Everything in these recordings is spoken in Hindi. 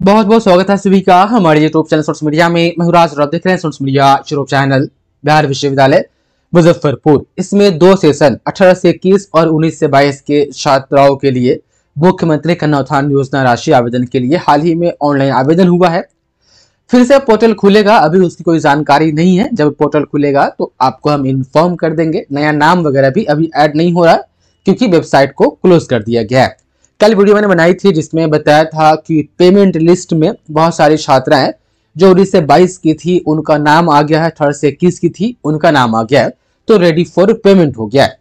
बहुत बहुत स्वागत है सभी का हमारे यूट्यूब चैनल सोर्स मीडिया में। मैं राज राव देख रहे हैं source media YouTube channel. Bihar विश्वविद्यालय मुजफ्फरपुर, इसमें दो सेशन 18 से 21 और 19 से 22 के छात्राओं के लिए मुख्यमंत्री कन्या उत्थान योजना राशि आवेदन के लिए हाल ही में ऑनलाइन आवेदन हुआ है। फिर से पोर्टल खुलेगा, अभी उसकी कोई जानकारी नहीं है। जब पोर्टल खुलेगा तो आपको हम इन्फॉर्म कर देंगे। नया नाम वगैरह भी अभी ऐड नहीं हो रहा क्योंकि वेबसाइट को क्लोज कर दिया गया है। कल वीडियो मैंने बनाई थी जिसमें बताया था कि पेमेंट लिस्ट में बहुत सारी छात्राएं जो 19 से 22 की थी उनका नाम आ गया है, 18 से 21 की थी उनका नाम आ गया है, तो रेडी फॉर पेमेंट हो गया है।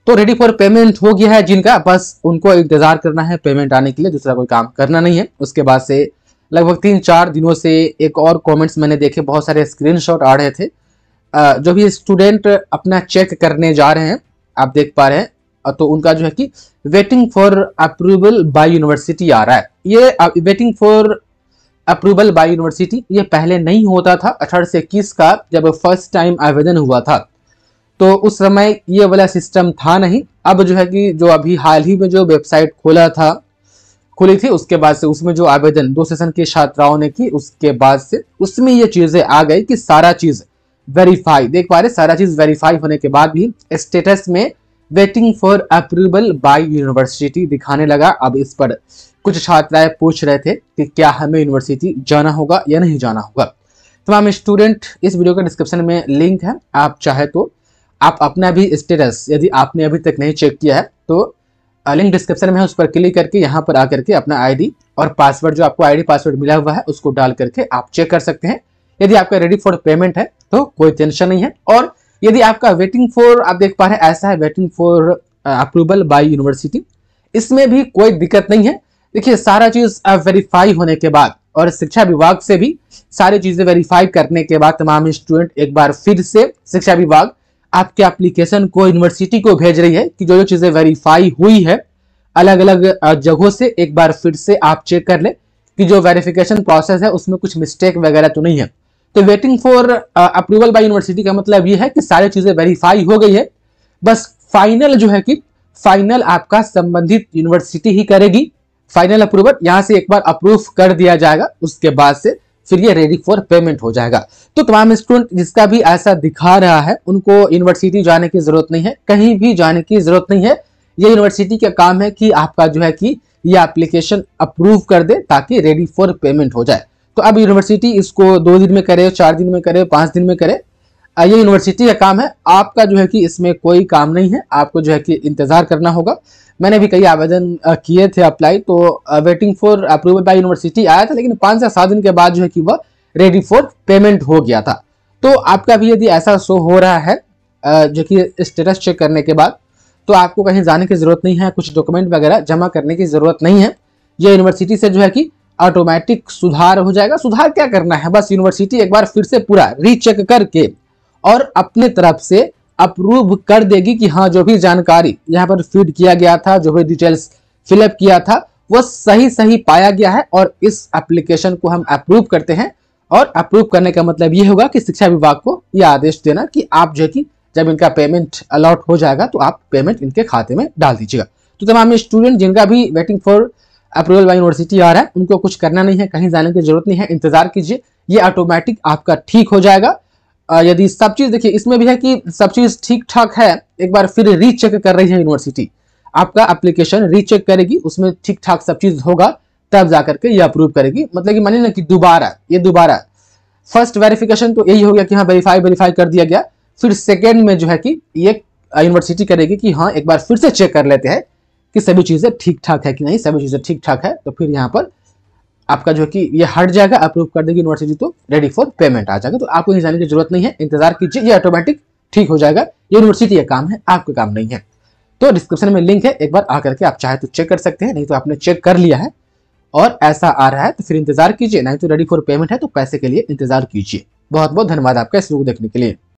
तो रेडी फॉर पेमेंट हो गया है जिनका, बस उनको इंतजार करना है पेमेंट आने के लिए, दूसरा कोई काम करना नहीं है। उसके बाद से लगभग 3-4 दिनों से एक और कॉमेंट्स मैंने देखे, बहुत सारे स्क्रीनशॉट आ रहे थे। जो भी स्टूडेंट अपना चेक करने जा रहे हैं आप देख पा रहे हैं, तो उनका जो है कि waiting for approval by university आ रहा है। ये waiting for approval by university ये पहले नहीं होता था। 18 से 21 का जब फर्स्ट टाइम आवेदन हुआ था तो उस समय ये वाला सिस्टम था नहीं। अब जो है कि जो अभी हाल ही में जो वेबसाइट खुली थी उसके बाद से उसमें जो आवेदन 2 सेशन के छात्राओं ने की, उसके बाद से उसमें ये चीजें आ गई कि सारा चीज वेरीफाई, देख पा रहे, सारा चीज वेरीफाई होने के बाद भी स्टेटस में waiting for approval by university दिखाने लगा। अब इस पर कुछ छात्राएं पूछ रहे थे कि क्या हमें यूनिवर्सिटी जाना होगा या नहीं जाना होगा। तमाम स्टूडेंट, इस वीडियो का डिस्क्रिप्शन में लिंक है, आप चाहे तो आप अपना भी स्टेटस यदि आपने अभी तक नहीं चेक किया है तो लिंक डिस्क्रिप्शन में है, उस पर क्लिक करके यहाँ पर आकर के अपना आईडी और पासवर्ड, जो आपको आईडी पासवर्ड मिला हुआ है उसको डाल करके आप चेक कर सकते हैं। यदि आपका रेडी फॉर पेमेंट है तो कोई टेंशन नहीं है, और यदि आपका वेटिंग फॉर, आप देख पा रहे हैं ऐसा है waiting for approval by university, इसमें भी कोई दिक्कत नहीं है। देखिए सारा चीज वेरीफाई होने के बाद और शिक्षा विभाग से भी सारी चीजें वेरीफाई करने के बाद तमाम स्टूडेंट एक बार फिर से शिक्षा विभाग आपके एप्लीकेशन को यूनिवर्सिटी को भेज रही है कि जो जो चीजें वेरीफाई हुई है अलग अलग जगहों से, एक बार फिर से आप चेक कर ले कि जो वेरिफिकेशन प्रोसेस है उसमें कुछ मिस्टेक वगैरह तो नहीं है। तो waiting for approval by university का मतलब ये है कि सारी चीजें वेरीफाई हो गई है, बस फाइनल जो है कि फाइनल आपका संबंधित यूनिवर्सिटी ही करेगी फाइनल अप्रूवल। यहां से एक बार अप्रूव कर दिया जाएगा, उसके बाद से फिर ये रेडी फॉर पेमेंट हो जाएगा। तो तमाम स्टूडेंट जिसका भी ऐसा दिखा रहा है उनको यूनिवर्सिटी जाने की जरूरत नहीं है, कहीं भी जाने की जरूरत नहीं है। ये यूनिवर्सिटी का काम है कि आपका जो है कि ये एप्लीकेशन अप्रूव कर दे ताकि रेडी फॉर पेमेंट हो जाए। तो अब यूनिवर्सिटी इसको 2 दिन में करे, 4 दिन में करे, 5 दिन में करे, ये यूनिवर्सिटी का काम है। आपका जो है कि इसमें कोई काम नहीं है, आपको जो है कि इंतजार करना होगा। मैंने भी कई आवेदन किए थे अप्लाई, तो waiting for approval by university आया था, लेकिन 5 या 7 दिन के बाद जो है कि वह रेडी फॉर पेमेंट हो गया था। तो आपका भी यदि ऐसा शो हो रहा है जो कि स्टेटस चेक करने के बाद, तो आपको कहीं जाने की जरूरत नहीं है, कुछ डॉक्यूमेंट वगैरह जमा करने की जरूरत नहीं है। ये यूनिवर्सिटी से जो है कि ऑटोमेटिक सुधार हो जाएगा। सुधार क्या करना है, बस यूनिवर्सिटी एक बार फिर से पूरा रीचेक करके और अपने तरफ से अप्रूव कर देगी कि हाँ जो भी जानकारी यहाँ पर फीड किया गया था, जो भी डिटेल्स फिलअप किया था वो सही सही पाया गया है, और इस एप्लीकेशन को हम अप्रूव करते हैं। और अप्रूव करने का मतलब ये होगा कि शिक्षा विभाग को यह आदेश देना कि आप जो है कि जब इनका पेमेंट अलॉट हो जाएगा तो आप पेमेंट इनके खाते में डाल दीजिएगा। तो तमाम स्टूडेंट जिनका भी waiting for approval by university आ रहा है उनको कुछ करना नहीं है, कहीं जाने की जरूरत नहीं है, इंतजार कीजिए, ये ऑटोमेटिक आपका ठीक हो जाएगा। यदि सब चीज, देखिए इसमें भी है कि सब चीज ठीक ठाक है, एक बार फिर रीचेक कर रही है यूनिवर्सिटी, आपका एप्लीकेशन रीचेक करेगी, उसमें ठीक ठाक सब चीज होगा तब जाकर के ये अप्रूव करेगी। मतलब कि मानिए ना कि दोबारा फर्स्ट वेरिफिकेशन तो यही हो गया कि हाँ वेरीफाई कर दिया गया, फिर सेकेंड में जो है कि ये यूनिवर्सिटी करेगी कि हाँ एक बार फिर से चेक कर लेते हैं कि सभी चीजें ठीक ठाक है कि नहीं, सभी चीजें ठीक ठाक है, तो फिर यहाँ पर आपका जो है कि ये हट जाएगा, अप्रूव कर देगी यूनिवर्सिटी, तो रेडी फॉर पेमेंट आ जाएगा। तो आपको कहीं जाने की जरूरत नहीं है, इंतजार कीजिए, ये ऑटोमेटिक ठीक हो जाएगा। ये यूनिवर्सिटी का काम है, आपका काम नहीं है। तो डिस्क्रिप्शन में लिंक है, एक बार आकर के आप चाहे तो चेक कर सकते हैं, नहीं तो आपने चेक कर लिया है और ऐसा आ रहा है तो फिर इंतजार कीजिए, नहीं तो रेडी फॉर पेमेंट है तो पैसे के लिए इंतजार कीजिए। बहुत बहुत धन्यवाद आपका इस वीडियो को देखने के लिए।